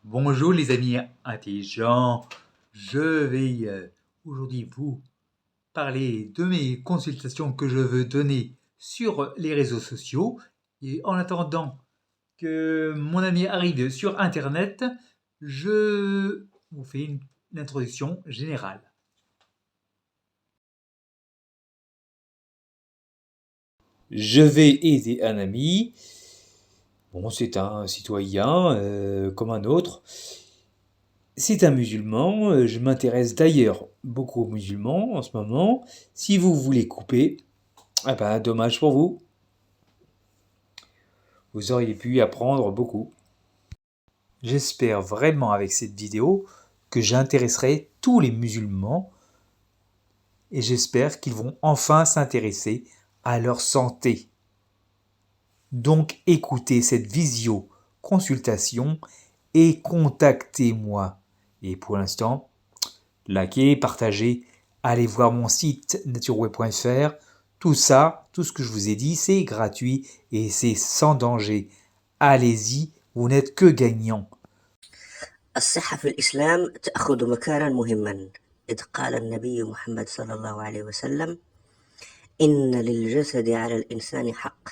Bonjour les amis intelligents, je vais aujourd'hui vous parler de mes consultations que je veux donner sur les réseaux sociaux. Et en attendant que mon ami arrive sur Internet, je vous fais une introduction générale. Je vais aider un ami. Bon, c'est un citoyen comme un autre. C'est un musulman, je m'intéresse d'ailleurs beaucoup aux musulmans en ce moment. Si vous voulez couper, ah ben dommage pour vous. Vous auriez pu apprendre beaucoup. J'espère vraiment avec cette vidéo que j'intéresserai tous les musulmans et j'espère qu'ils vont enfin s'intéresser à leur santé. Donc écoutez cette visio consultation et contactez-moi. Et pour l'instant, likez, partagez, allez voir mon site natureweb.fr. Tout ça, tout ce que je vous ai dit, c'est gratuit et c'est sans danger. Allez-y, vous n'êtes que gagnant. الصحة في الإسلام تأخذ مكانا مهما، إذ قال النبي محمد صلى الله عليه وسلم: إن للجسد على الإنسان حق،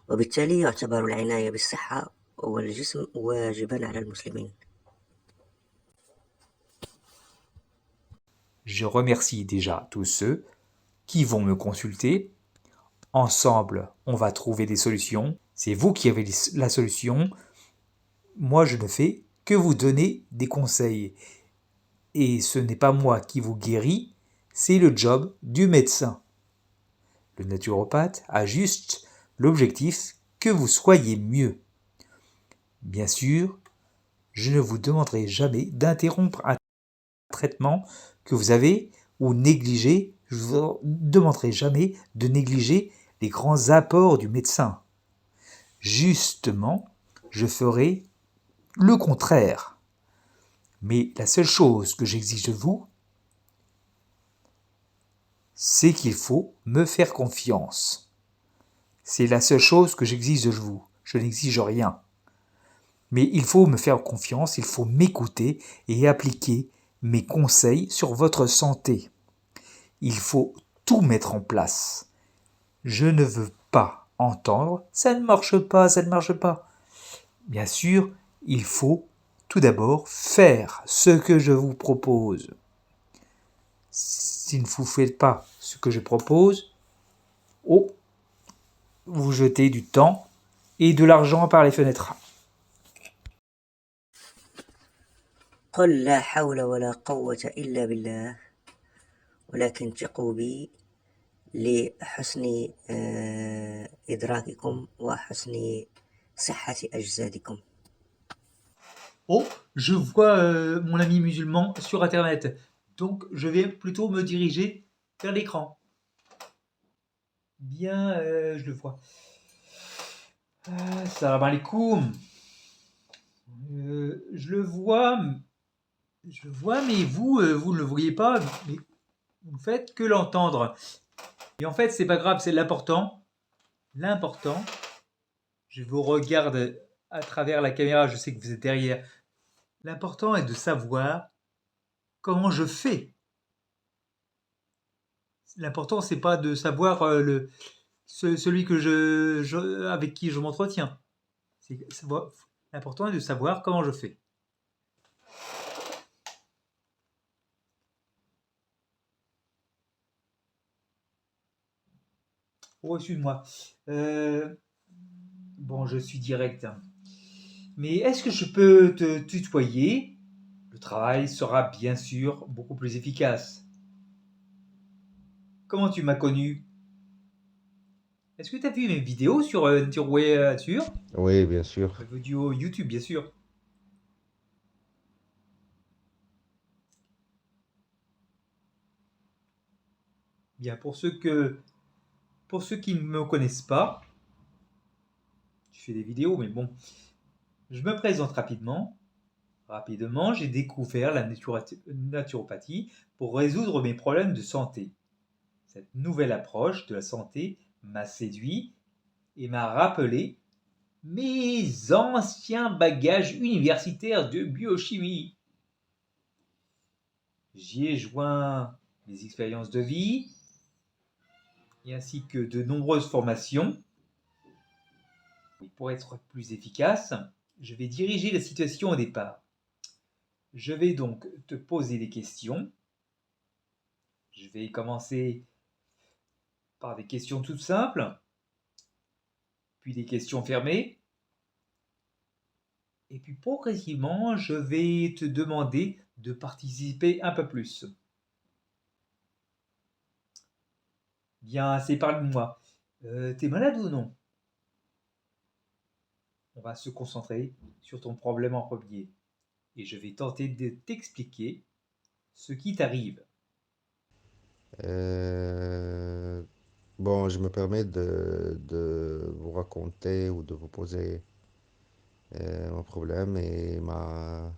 وبالتالي يعتبر العناية بالصحة والجسم واجبا على المسلمين. Je remercie déjà tous ceux qui vont me consulter. Ensemble, on va trouver des solutions. C'est vous qui avez la solution. Moi, je ne fais que vous donner des conseils. Et ce n'est pas moi qui vous guéris, c'est le job du médecin. Le naturopathe a juste l'objectif que vous soyez mieux. Bien sûr, je ne vous demanderai jamais d'interrompre un traitement que vous avez ou négliger. Je ne vous demanderai jamais de négliger les grands apports du médecin. Justement, je ferai le contraire. Mais la seule chose que j'exige de vous, c'est qu'il faut me faire confiance. C'est la seule chose que j'exige de vous. Je n'exige rien. Mais il faut me faire confiance, il faut m'écouter et appliquer mes conseils sur votre santé. Il faut tout mettre en place. Je ne veux pas entendre « ça ne marche pas, ça ne marche pas ». Bien sûr, il faut tout d'abord faire ce que je vous propose. Si vous ne faites pas ce que je propose, vous jetez du temps et de l'argent par les fenêtres. قل لا حول ولا قوة إلا بالله، ولكن ثقوا بي لحسن إدراككم وحسن صحة أجسادكم. Oh, je vois mon ami musulman sur Internet, donc je vais plutôt me diriger vers l'écran. Bien, je le vois. Salam alaikum. Je le vois, mais vous ne le voyez pas, mais vous ne faites que l'entendre. Et en fait, c'est pas grave, c'est l'important. L'important, je vous regarde à travers la caméra, je sais que vous êtes derrière. L'important est de savoir comment je fais. L'important, c'est pas de savoir celui avec qui je m'entretiens. L'important est de savoir comment je fais. Oh, excuse-moi. Bon, je suis direct. Mais est-ce que je peux te tutoyer? Le travail sera bien sûr beaucoup plus efficace. Comment tu m'as connu? Est-ce que tu as vu mes vidéos sur Nature? Oui, bien sûr. Mes vidéos YouTube, bien sûr. Bien, pour ceux qui ne me connaissent pas, je fais des vidéos, mais bon, je me présente rapidement. Rapidement, j'ai découvert la naturopathie pour résoudre mes problèmes de santé. Cette nouvelle approche de la santé m'a séduit et m'a rappelé mes anciens bagages universitaires de biochimie. J'y ai joint mes expériences de vie, et ainsi que de nombreuses formations. Pour être plus efficace, je vais diriger la situation au départ. Je vais donc te poser des questions. Je vais commencer par des questions toutes simples, puis des questions fermées. Et puis progressivement, je vais te demander de participer un peu plus. Bien, c'est parle-moi. T'es malade ou non? On va se concentrer sur ton problème en premier. Et je vais tenter de t'expliquer ce qui t'arrive. Euh, bon, je me permets de vous raconter ou de vous poser mon problème et ma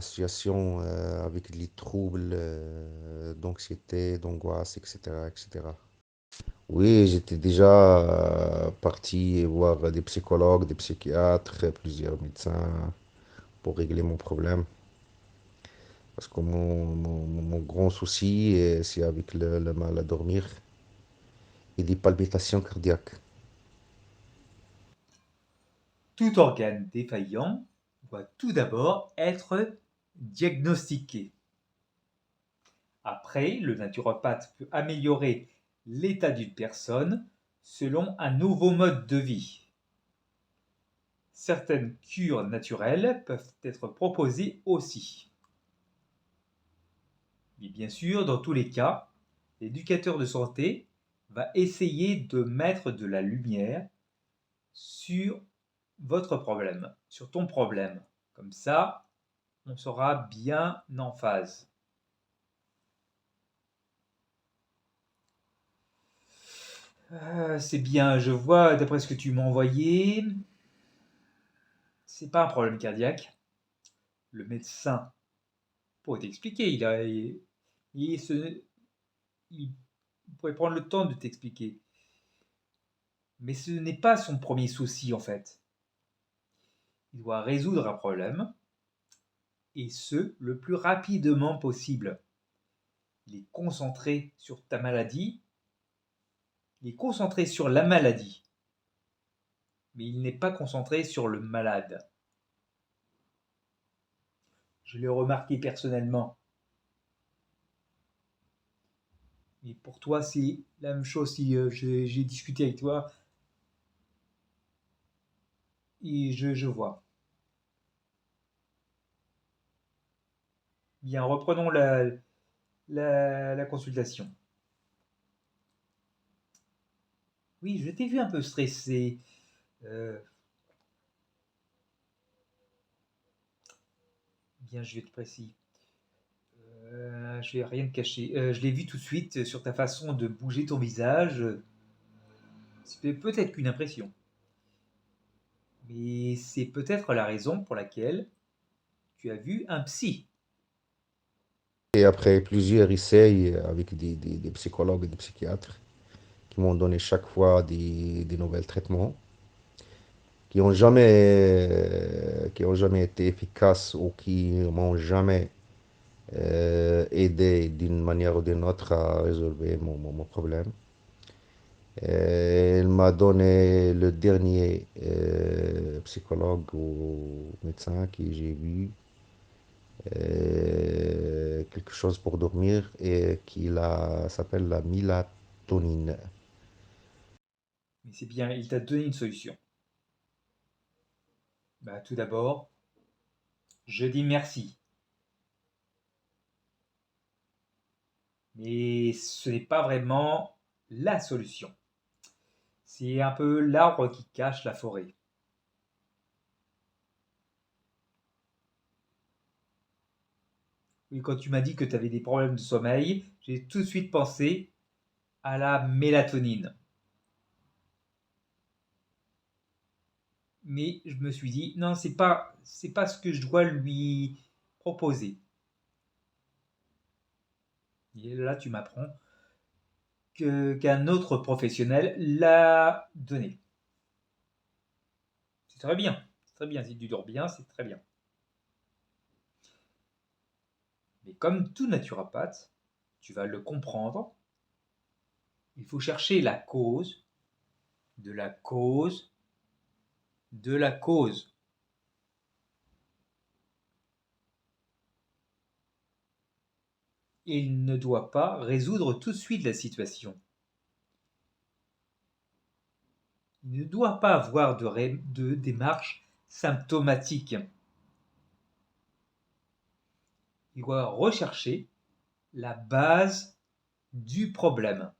situation avec les troubles d'anxiété, d'angoisse, etc., etc. Oui, j'étais déjà parti voir des psychologues, des psychiatres, plusieurs médecins pour régler mon problème. Parce que mon grand souci, c'est avec le mal à dormir et des palpitations cardiaques. Tout organe défaillant doit tout d'abord être diagnostiqué. Après, le naturopathe peut améliorer l'état d'une personne selon un nouveau mode de vie. Certaines cures naturelles peuvent être proposées aussi. Mais bien sûr, dans tous les cas, l'éducateur de santé va essayer de mettre de la lumière sur votre problème, sur ton problème. Comme ça, on sera bien en phase. C'est bien, je vois d'après ce que tu m'as envoyé, c'est pas un problème cardiaque. Le médecin pourrait t'expliquer, il pourrait prendre le temps de t'expliquer. Mais ce n'est pas son premier souci en fait. Il doit résoudre un problème, et ce, le plus rapidement possible. Il est concentré sur ta maladie, il est concentré sur la maladie, mais il n'est pas concentré sur le malade. Je l'ai remarqué personnellement. Et pour toi, c'est la même chose si j'ai discuté avec toi et je vois. Bien, reprenons la consultation. Oui, je t'ai vu un peu stressé. Euh, bien, je vais être précis. Je vais rien te cacher. Je l'ai vu tout de suite sur ta façon de bouger ton visage. C'était peut-être qu'une impression. Mais c'est peut-être la raison pour laquelle tu as vu un psy. Et après plusieurs essais avec des psychologues et des psychiatres qui m'ont donné chaque fois des nouvelles traitements qui ont jamais été efficaces ou qui m'ont jamais aidé d'une manière ou d'une autre à résoudre mon problème. Elle m'a donné le dernier psychologue ou médecin que j'ai vu, quelque chose pour dormir et s'appelle la mélatonine. Mais c'est bien, il t'a donné une solution. Bah, tout d'abord, je dis merci. Mais ce n'est pas vraiment la solution. C'est un peu l'arbre qui cache la forêt. Oui, quand tu m'as dit que tu avais des problèmes de sommeil, j'ai tout de suite pensé à la mélatonine. Mais je me suis dit, non, c'est pas ce que je dois lui proposer. Et là, tu m'apprends qu'un autre professionnel l'a donné. C'est très bien. C'est très bien. Si tu dors bien, c'est très bien. Mais comme tout naturopathe, tu vas le comprendre. Il faut chercher la cause de la cause de la cause. Et il ne doit pas résoudre tout de suite la situation. Il ne doit pas avoir de démarche symptomatique. Il doit rechercher la base du problème.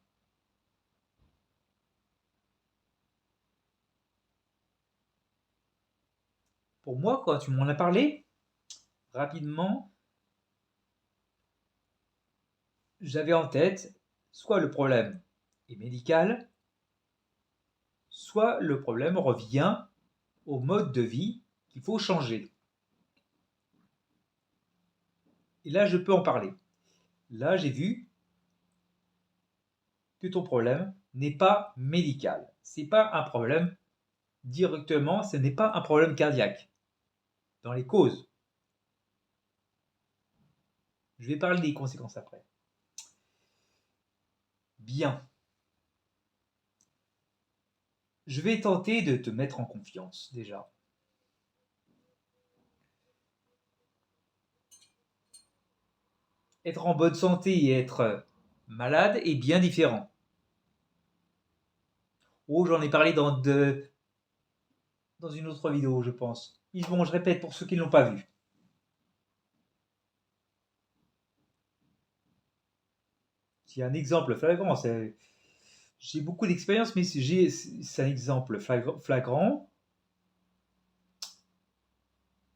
Pour moi, quand tu m'en as parlé, rapidement, j'avais en tête soit le problème est médical, soit le problème revient au mode de vie qu'il faut changer. Et là, je peux en parler. Là, j'ai vu que ton problème n'est pas médical. C'est pas un problème directement, ce n'est pas un problème cardiaque. Dans les causes. Je vais parler des conséquences après. Bien. Je vais tenter de te mettre en confiance déjà. Être en bonne santé et être malade est bien différent. Oh, j'en ai parlé dans une autre vidéo, je pense. Mais bon, je répète pour ceux qui ne l'ont pas vu. C'est un exemple flagrant. J'ai beaucoup d'expérience, mais c'est un exemple flagrant.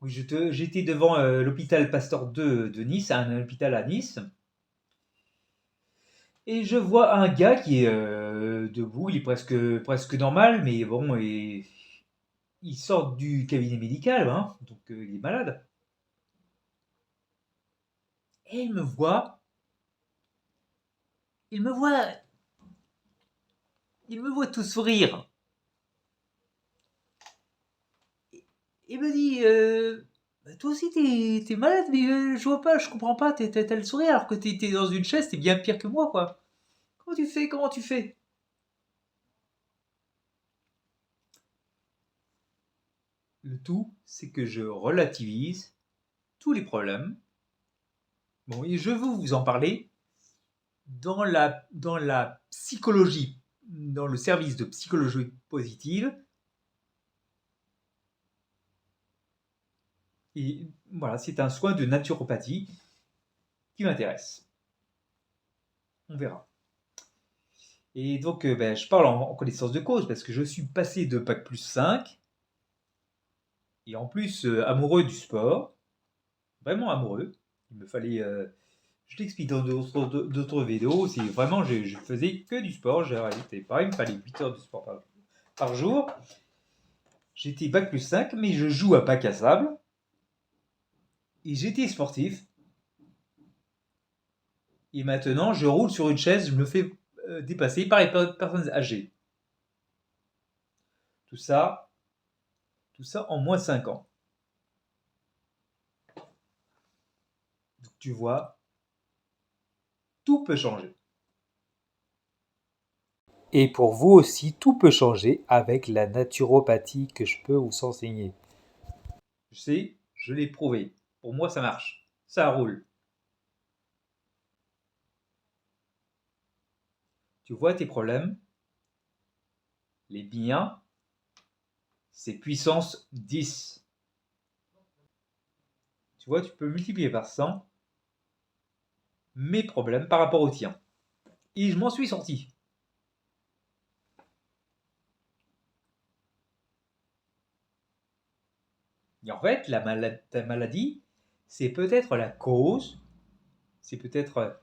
Oui, j'étais devant l'hôpital Pasteur II de Nice, un hôpital à Nice. Et je vois un gars qui est debout, il est presque normal, mais bon, il sort du cabinet médical, hein, donc il est malade. Et il me voit, il me voit tout sourire. Il me dit, bah, toi aussi t'es malade, mais je vois pas, je comprends pas, t'as le sourire alors que t'es dans une chaise, t'es bien pire que moi, quoi. Comment tu fais? Le tout, c'est que je relativise tous les problèmes. Bon, et je veux vous en parler dans la psychologie, dans le service de psychologie positive. Et voilà, c'est un soin de naturopathie qui m'intéresse. On verra. Et donc, ben, je parle en connaissance de cause parce que je suis passé de Bac plus 5 et en plus amoureux du sport, vraiment amoureux. Il me fallait, je t'explique dans d'autres vidéos, c'est vraiment, je faisais que du sport, j'ai arrêté pas, il me fallait 8 heures de sport par jour. J'étais Bac plus 5, mais je joue à bac à sable. Et j'étais sportif. Et maintenant, je roule sur une chaise, je me fais dépasser par les personnes âgées. Tout ça en moins de 5 ans. Donc tu vois, tout peut changer. Et pour vous aussi, tout peut changer avec la naturopathie que je peux vous enseigner. Je sais, je l'ai prouvé. Pour moi, ça marche. Ça roule. Tu vois tes problèmes? Les biens, c'est puissance 10. Tu vois, tu peux multiplier par 100 mes problèmes par rapport aux tiens. Et je m'en suis sorti. Et en fait, ta maladie, c'est peut-être la cause, c'est peut-être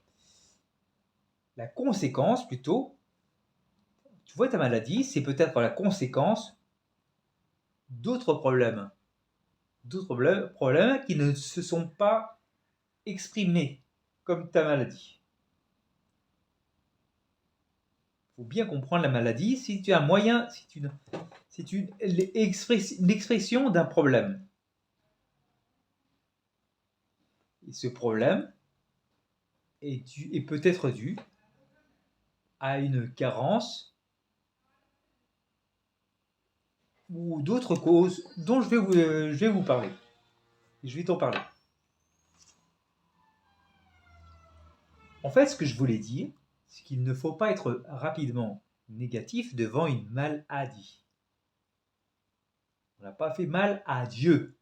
la conséquence plutôt. Tu vois, ta maladie, c'est peut-être la conséquence d'autres problèmes. D'autres problèmes qui ne se sont pas exprimés comme ta maladie. Il faut bien comprendre la maladie. Si tu as moyen, C'est l'expression d'un problème. Et ce problème est peut-être dû à une carence ou d'autres causes dont je vais vous parler. Je vais t'en parler. En fait, ce que je voulais dire, c'est qu'il ne faut pas être rapidement négatif devant une maladie. On n'a pas fait mal à Dieu.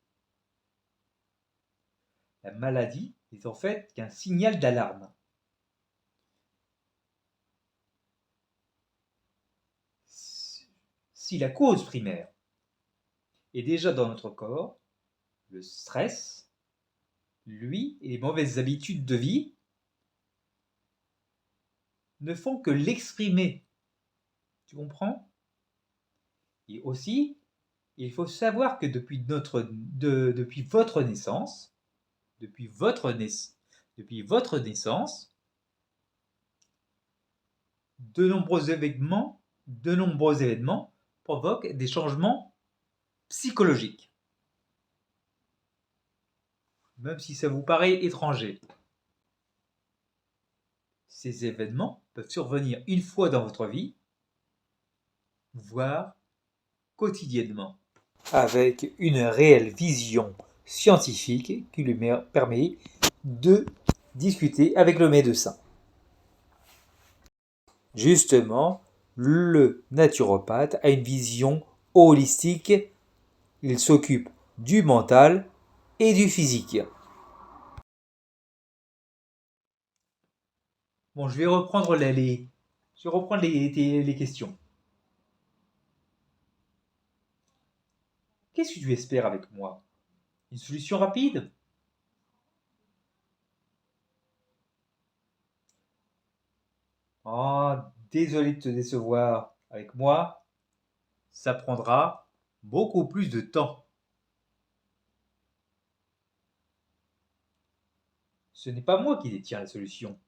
La maladie est en fait qu'un signal d'alarme. Si la cause primaire est déjà dans notre corps, le stress, lui et les mauvaises habitudes de vie ne font que l'exprimer. Tu comprends? Et aussi, il faut savoir que depuis votre naissance, depuis votre naissance, de nombreux événements provoquent des changements psychologiques. Même si ça vous paraît étranger. Ces événements peuvent survenir une fois dans votre vie, voire quotidiennement, avec une réelle vision scientifique qui lui permet de discuter avec le médecin. Justement, le naturopathe a une vision holistique. Il s'occupe du mental et du physique. Bon, je vais reprendre les questions. Qu'est-ce que tu espères avec moi? Une solution rapide? Oh, désolé de te décevoir. Avec moi, ça prendra beaucoup plus de temps. Ce n'est pas moi qui détiens la solution.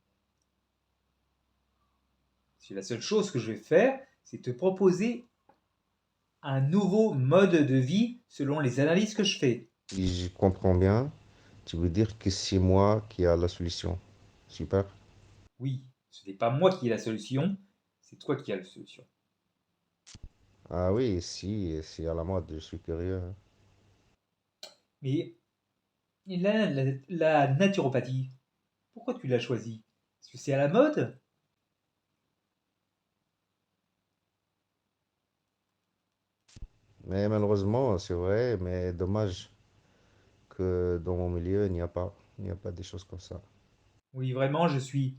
C'est la seule chose que je vais faire, c'est te proposer un nouveau mode de vie selon les analyses que je fais. Si je comprends bien, tu veux dire que c'est moi qui a la solution. Super. Oui, ce n'est pas moi qui ai la solution, c'est toi qui as la solution. Ah oui, si, c'est à la mode, je suis curieux. Mais la naturopathie, pourquoi tu l'as choisie? Parce que c'est à la mode? Mais malheureusement, c'est vrai, mais dommage que dans mon milieu, il n'y a pas des choses comme ça. Oui, vraiment, je suis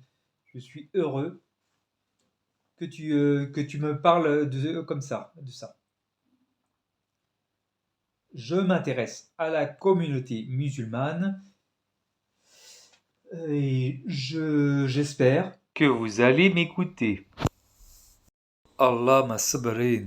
heureux que tu me parles comme ça, de ça. Je m'intéresse à la communauté musulmane et j'espère que vous allez m'écouter. Allah ma sabrin.